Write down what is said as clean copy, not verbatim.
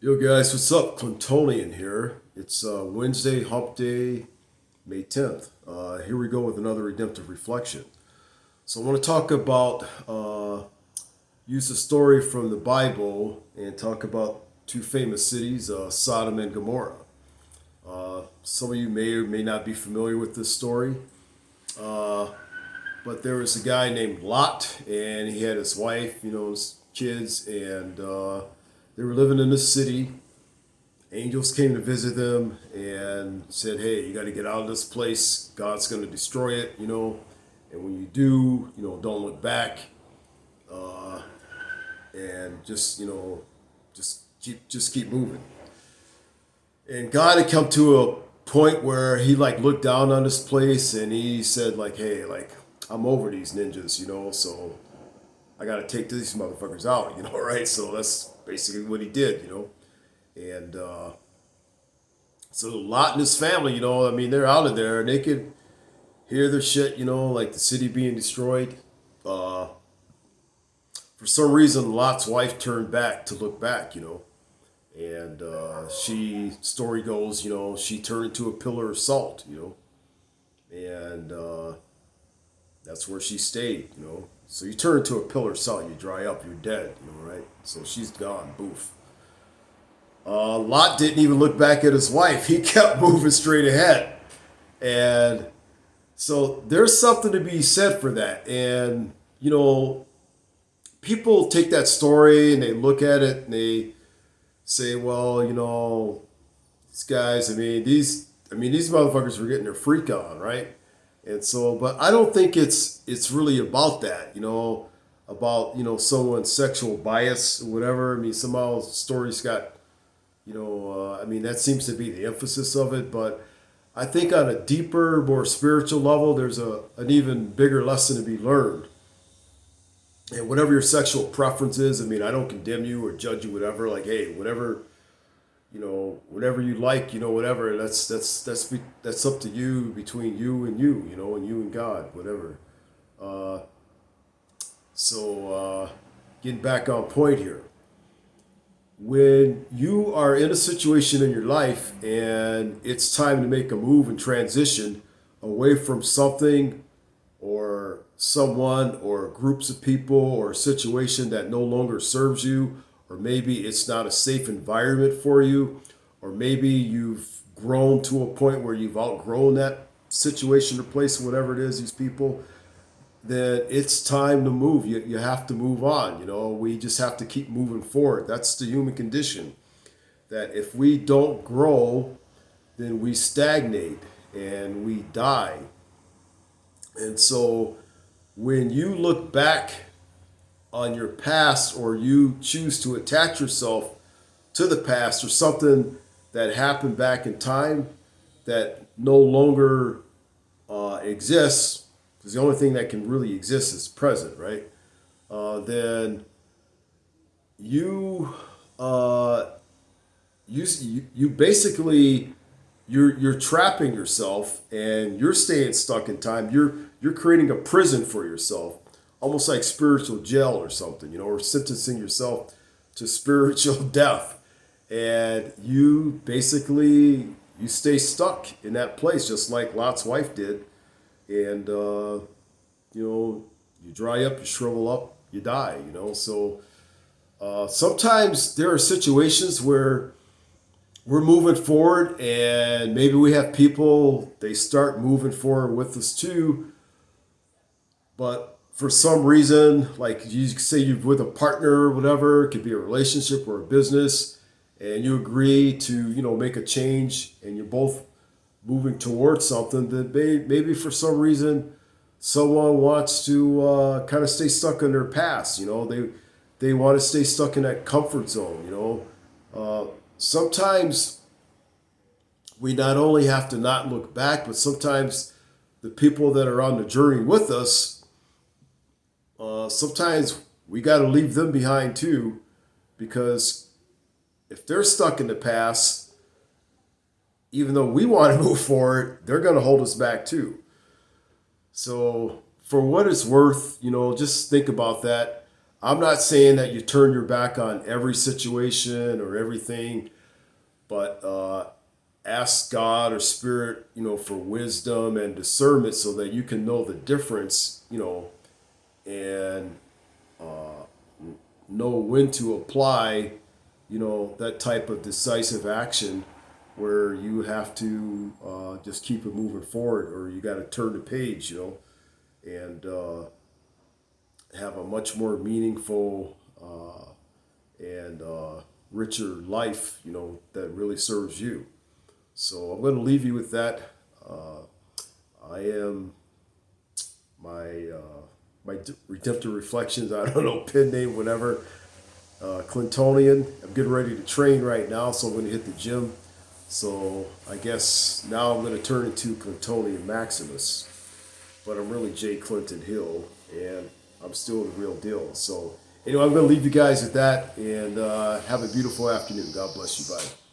Yo guys, what's up? Clintonian here. It's Wednesday, Hump Day, May 10th. Here we go with another redemptive reflection. So I want to talk about, use a story from the Bible and talk about two famous cities, Sodom and Gomorrah. Some of you may or may not be familiar with this story, but there was a guy named Lot, and he had his wife, his kids, and they were living in this city. Angels came to visit them and said, "Hey, you got to get out of this place. God's going to destroy it. And when you do, don't look back, and just keep moving." And God had come to a point where he looked down on this place and he said, "Hey, I'm over these ninjas, so I got to take these motherfuckers out, right?" So that's basically what he did. And so Lot and his family, they're out of there and they could hear their shit, like the city being destroyed. For some reason, Lot's wife turned back to look back, and story goes, she turned into a pillar of salt, and that's where she stayed. So you turn into a pillar of salt, you dry up, you're dead, right? So she's gone, boof. Lot didn't even look back at his wife. He kept moving straight ahead. And so there's something to be said for that. And, people take that story and they look at it and they say, well, these guys, these motherfuckers were getting their freak on, right? And so, but I don't think it's really about that, about, someone's sexual bias or whatever. Somehow stories got, that seems to be the emphasis of it. But I think on a deeper, more spiritual level, there's an even bigger lesson to be learned. And whatever your sexual preference is, I don't condemn you or judge you, whatever. Hey, whatever, whatever you like, whatever. That's up to you, between you and you, and you and God, whatever. Getting back on point here. When you are in a situation in your life and it's time to make a move and transition away from something or someone or groups of people or a situation that no longer serves you, or maybe it's not a safe environment for you, or maybe you've grown to a point where you've outgrown that situation or place, whatever it is, these people, then it's time to move. You have to move on. We just have to keep moving forward. That's the human condition. That if we don't grow, then we stagnate and we die. And so when you look back on your past, or you choose to attach yourself to the past or something that happened back in time that no longer exists, because the only thing that can really exist is present, right? Then you basically you're trapping yourself and you're staying stuck in time. You're creating a prison for yourself, almost like spiritual jail or something, or sentencing yourself to spiritual death. And you stay stuck in that place, just like Lot's wife did. And you dry up, you shrivel up, you die. So sometimes there are situations where we're moving forward, and maybe we have people, they start moving forward with us too, but for some reason, like you say you're with a partner or whatever, it could be a relationship or a business, and you agree to make a change, and you're both moving towards something that maybe for some reason someone wants to kind of stay stuck in their past. They want to stay stuck in that comfort zone. Sometimes we not only have to not look back, but sometimes the people that are on the journey with us, sometimes we got to leave them behind too, because if they're stuck in the past, even though we want to move forward, they're going to hold us back too. So for what it's worth, just think about that. I'm not saying that you turn your back on every situation or everything, but ask God or Spirit, for wisdom and discernment so that you can know the difference, and know when to apply, that type of decisive action where you have to just keep it moving forward, or you got to turn the page, and have a much more meaningful and richer life, that really serves you. So I'm going to leave you with that. I am my redemptive reflections. I don't know, pen name, whatever. Clintonian. I'm getting ready to train right now, so I'm going to hit the gym. So I guess now I'm going to turn into Clintonian Maximus, but I'm really J. Clinton Hill, and I'm still the real deal. So anyway, I'm going to leave you guys at that, and have a beautiful afternoon. God bless you. Bye.